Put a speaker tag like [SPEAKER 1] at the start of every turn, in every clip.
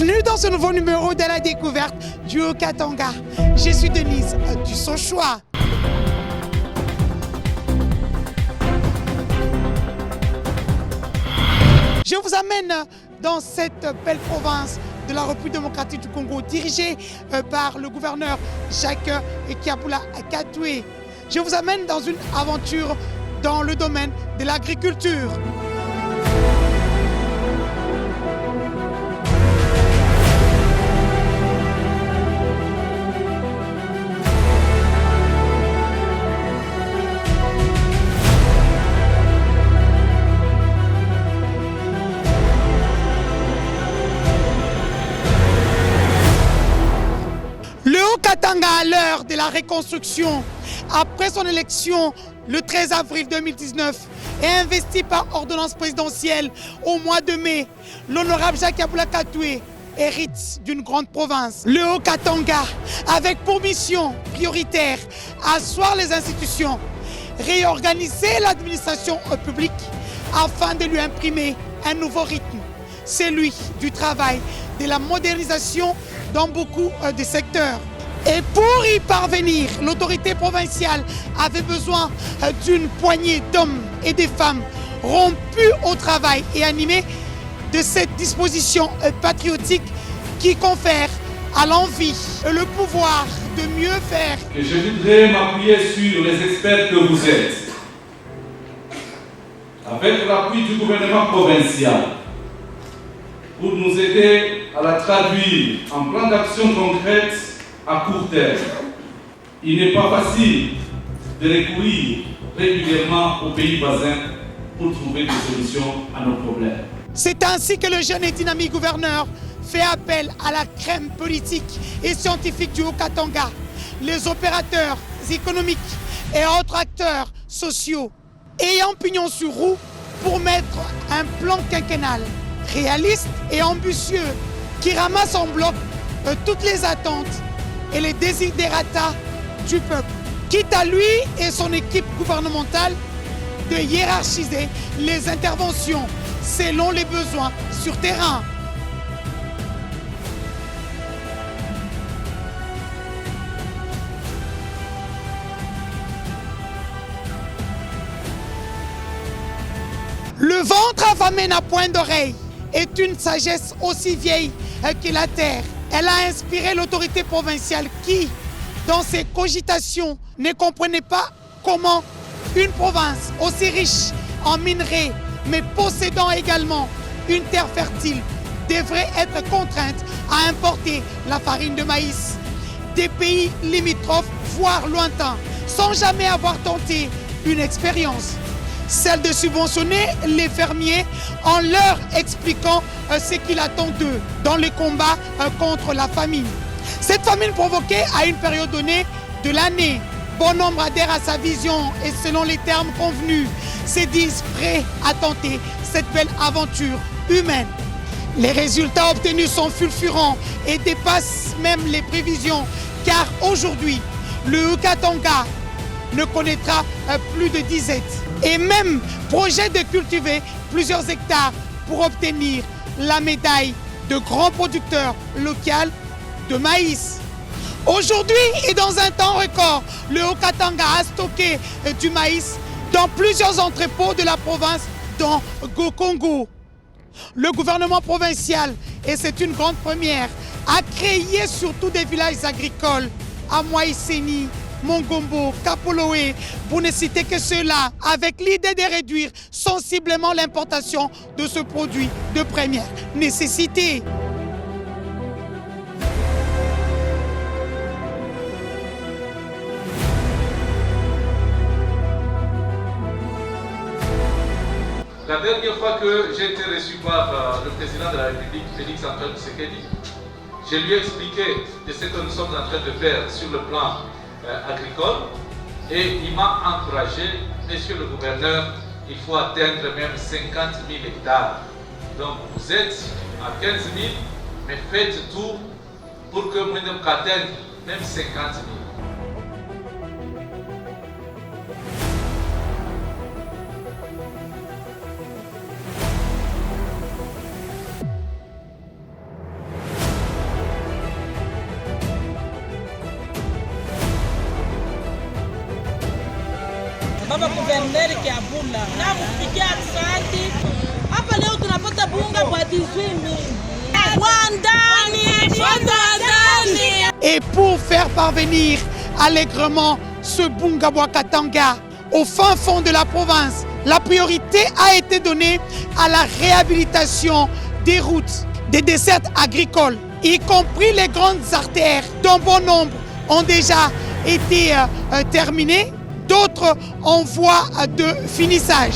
[SPEAKER 1] Bienvenue dans ce nouveau numéro de la découverte du Haut-Katanga. Je suis Denise du Sochois. Je vous amène dans cette belle province de la République démocratique du Congo, dirigée par le gouverneur Jacques Kabula Katoué. Je vous amène dans une aventure dans le domaine de l'agriculture. Le Haut-Katanga, à l'heure de la reconstruction, après son élection le 13 avril 2019, est investi par ordonnance présidentielle au mois de mai. L'honorable Jacques Kabula Katoué hérite d'une grande province. Le Haut-Katanga, avec pour mission prioritaire asseoir les institutions, réorganiser l'administration publique afin de lui imprimer un nouveau rythme, celui du travail, de la modernisation dans beaucoup de secteurs. Et pour y parvenir, l'autorité provinciale avait besoin d'une poignée d'hommes et de femmes rompus au travail et animés de cette disposition patriotique qui confère à l'envie le pouvoir de mieux faire.
[SPEAKER 2] Et je voudrais m'appuyer sur les experts que vous êtes. Avec l'appui du gouvernement provincial, pour nous aider à la traduire en plan d'action concrète à court terme. Il n'est pas facile de recourir régulièrement aux pays voisins pour trouver des solutions à nos problèmes.
[SPEAKER 1] C'est ainsi que le jeune et dynamique gouverneur fait appel à la crème politique et scientifique du Haut-Katanga, les opérateurs économiques et autres acteurs sociaux ayant pignon sur roue pour mettre un plan quinquennal réaliste et ambitieux qui ramasse en bloc toutes les attentes et les desiderata du peuple, quitte à lui et son équipe gouvernementale de hiérarchiser les interventions selon les besoins sur terrain. Le ventre affamé n'a point d'oreille est une sagesse aussi vieille que la terre. Elle a inspiré l'autorité provinciale qui, dans ses cogitations, ne comprenait pas comment une province aussi riche en minerais, mais possédant également une terre fertile, devrait être contrainte à importer la farine de maïs des pays limitrophes, voire lointains, sans jamais avoir tenté une expérience, celle de subventionner les fermiers en leur expliquant ce qu'il attend d'eux dans les combats contre la famine. Cette famine provoquée à une période donnée de l'année. Bon nombre adhèrent à sa vision et selon les termes convenus, se disent prêts à tenter cette belle aventure humaine. Les résultats obtenus sont fulgurants et dépassent même les prévisions, car aujourd'hui, le Haut-Katanga ne connaîtra plus de disette et même projet de cultiver plusieurs hectares pour obtenir la médaille de grand producteur local de maïs. Aujourd'hui et dans un temps record, le Haut-Katanga a stocké du maïs dans plusieurs entrepôts de la province, dont Gokongo. Le gouvernement provincial, et c'est une grande première, a créé surtout des villages agricoles à Moïseni, Mongombo, Kapoloé, pour ne citer que ceux-là, avec l'idée de réduire sensiblement l'importation de ce produit de première nécessité.
[SPEAKER 2] La dernière fois que j'ai été reçu par le président de la République, Félix Antoine Tshisekedi, je lui ai expliqué de ce que nous sommes en train de faire sur le plan agricole et il m'a encouragé, monsieur le gouverneur, il faut atteindre même 50 000 hectares. Donc vous êtes à 15 000, mais faites tout pour que nous atteignons même 50 000.
[SPEAKER 3] baba gouverneur Kiabula. Na mfikia asante. Hapa leo tunapata bunga kwa 18,000.
[SPEAKER 1] Et pour faire parvenir allègrement ce Bungabwa Katanga au fin fond de la province, la priorité a été donnée à la réhabilitation des routes, des dessertes agricoles, y compris les grandes artères dont bon nombre ont déjà été terminées, d'autres en voie de finissage.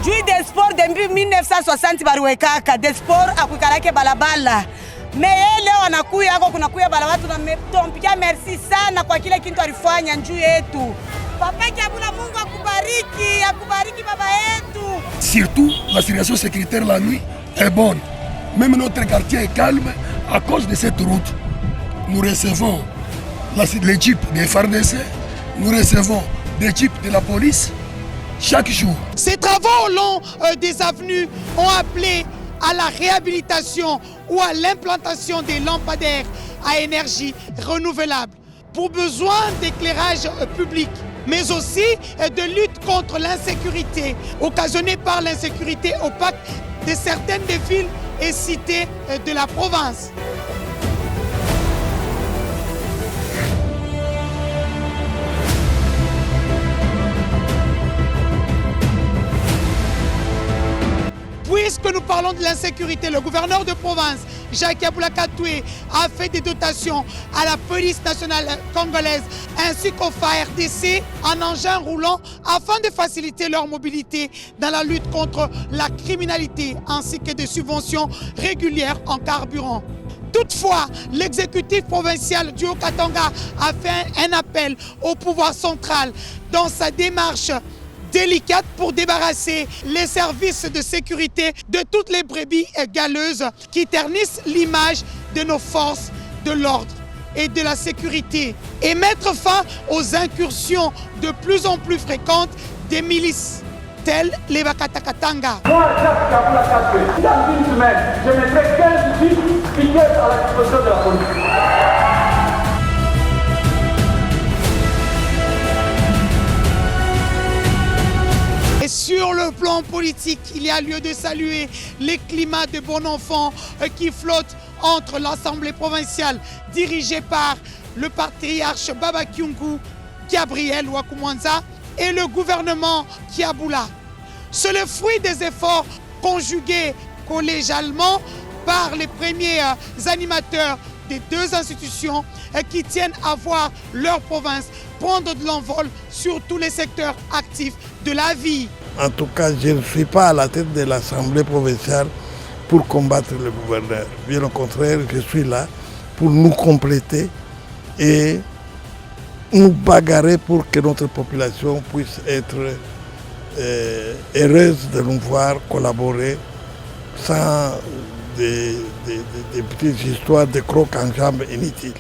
[SPEAKER 4] Jui des sports depuis 1960 baruwekaka des sports akuikalake balabala. Mais leo anakuya hako kunakuya bala watu na tompikia merci sana kwa kile kitu alifanya njuu yetu. Papa Kiabula, Mungu akubariki baba yetu.
[SPEAKER 5] Surtout la situation sécuritaire la nuit est bonne. Même notre quartier est calme à cause de cette route. Nous recevons les jeeps des FARDC, nous recevons des jeeps de la police chaque jour.
[SPEAKER 1] Ces travaux au long des avenues ont appelé à la réhabilitation ou à l'implantation des lampadaires à énergie renouvelable pour besoin d'éclairage public, mais aussi de lutte contre l'insécurité occasionnée par l'insécurité opaque de certaines des villes et cités de la province. Puisque nous parlons de l'insécurité, le gouverneur de province, Jacques Aboula Katoué, a fait des dotations à la police nationale congolaise ainsi qu'au FARDC en engin roulant afin de faciliter leur mobilité dans la lutte contre la criminalité ainsi que des subventions régulières en carburant. Toutefois, l'exécutif provincial du Haut-Katanga a fait un appel au pouvoir central dans sa démarche délicate pour débarrasser les services de sécurité de toutes les brebis galeuses qui ternissent l'image de nos forces de l'ordre et de la sécurité et mettre fin aux incursions de plus en plus fréquentes des milices telles les Bakatakatanga.
[SPEAKER 6] Moi, Jacques Aboula Katoué, dans une semaine, je mettrai 15 jeeps piqués à la disposition de la police.
[SPEAKER 1] Et sur le plan politique, il y a lieu de saluer les climats de bon enfant qui flottent entre l'Assemblée provinciale dirigée par le patriarche Baba Kyungu, Gabriel Wakumwanza, et le gouvernement Kiabula. C'est le fruit des efforts conjugués collégialement par les premiers animateurs des deux institutions qui tiennent à voir leur province prendre de l'envol sur tous les secteurs actifs de la vie.
[SPEAKER 7] En tout cas, je ne suis pas à la tête de l'Assemblée provinciale pour combattre le gouverneur. Bien au contraire, je suis là pour nous compléter et nous bagarrer pour que notre population puisse être heureuse de nous voir collaborer sans des petites histoires de crocs en jambes inutiles.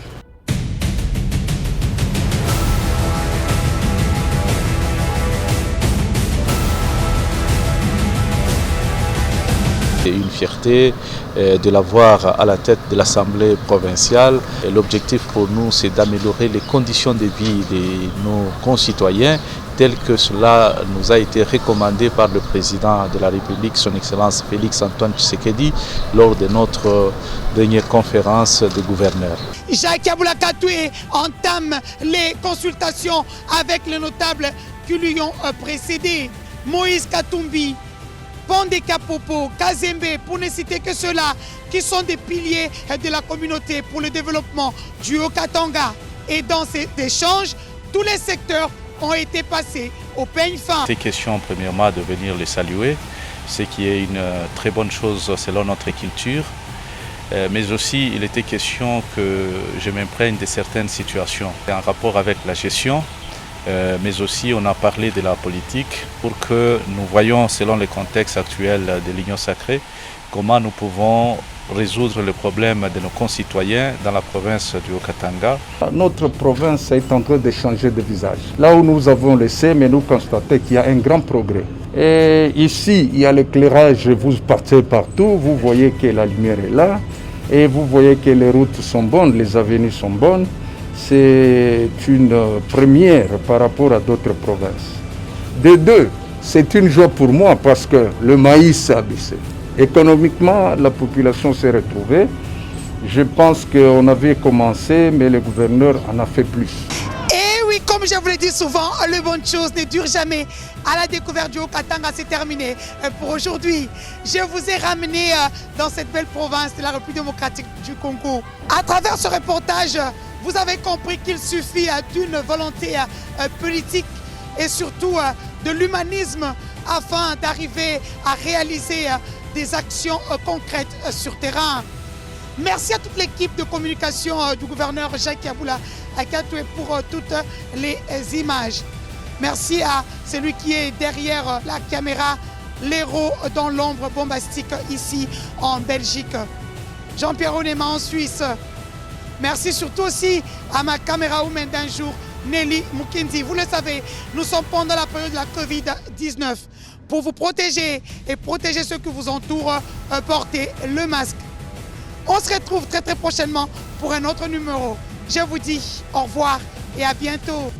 [SPEAKER 2] C'est une fierté de l'avoir à la tête de l'Assemblée provinciale. L'objectif pour nous, c'est d'améliorer les conditions de vie de nos concitoyens, tel que cela nous a été recommandé par le président de la République, son Excellence Félix Antoine Tshisekedi, lors de notre dernière conférence de gouverneurs.
[SPEAKER 1] Jacques Aboula Katoué entame les consultations avec les notables qui lui ont précédé. Moïse Katumbi, Pondé Kapopo, Kazembe, pour ne citer que ceux-là, qui sont des piliers de la communauté pour le développement du Haut-Katanga. Et dans ces échanges, tous les secteurs ont été passés au peigne fin.
[SPEAKER 8] C'est question premièrement de venir les saluer, ce qui est une très bonne chose selon notre culture. Mais aussi il était question que je m'imprègne de certaines situations en rapport avec la gestion. Mais aussi on a parlé de la politique pour que nous voyions selon le contexte actuel de l'Union sacrée comment nous pouvons résoudre le problème de nos concitoyens dans la province du Haut-Katanga.
[SPEAKER 9] Notre province est en train de changer de visage. Là où nous avons laissé, mais nous constatons qu'il y a un grand progrès. Et ici, il y a l'éclairage, vous partez partout, vous voyez que la lumière est là et vous voyez que les routes sont bonnes, les avenues sont bonnes. c'est une première par rapport à d'autres provinces. De deux, c'est une joie pour moi parce que le maïs a baissé. Économiquement, la population s'est retrouvée. Je pense qu'on avait commencé, mais le gouverneur en a fait plus.
[SPEAKER 1] Et oui, comme je vous l'ai dit souvent, le bonne chose ne dure jamais. À la découverte du Haut-Katanga, c'est terminé pour aujourd'hui. Je vous ai ramené dans cette belle province de la République démocratique du Congo. À travers ce reportage, vous avez compris qu'il suffit d'une volonté politique et surtout de l'humanisme afin d'arriver à réaliser des actions concrètes sur terrain. Merci à toute l'équipe de communication du gouverneur Jacques Yabula Akatoué pour toutes les images. Merci à celui qui est derrière la caméra, l'héros dans l'ombre bombastique ici en Belgique. Jean-Pierre Onema en Suisse. Merci surtout aussi à ma caméra woman d'un jour, Nelly Mukindi. Vous le savez, nous sommes pendant la période de la Covid-19. Pour vous protéger et protéger ceux qui vous entourent, portez le masque. On se retrouve très prochainement pour un autre numéro. Je vous dis au revoir et à bientôt.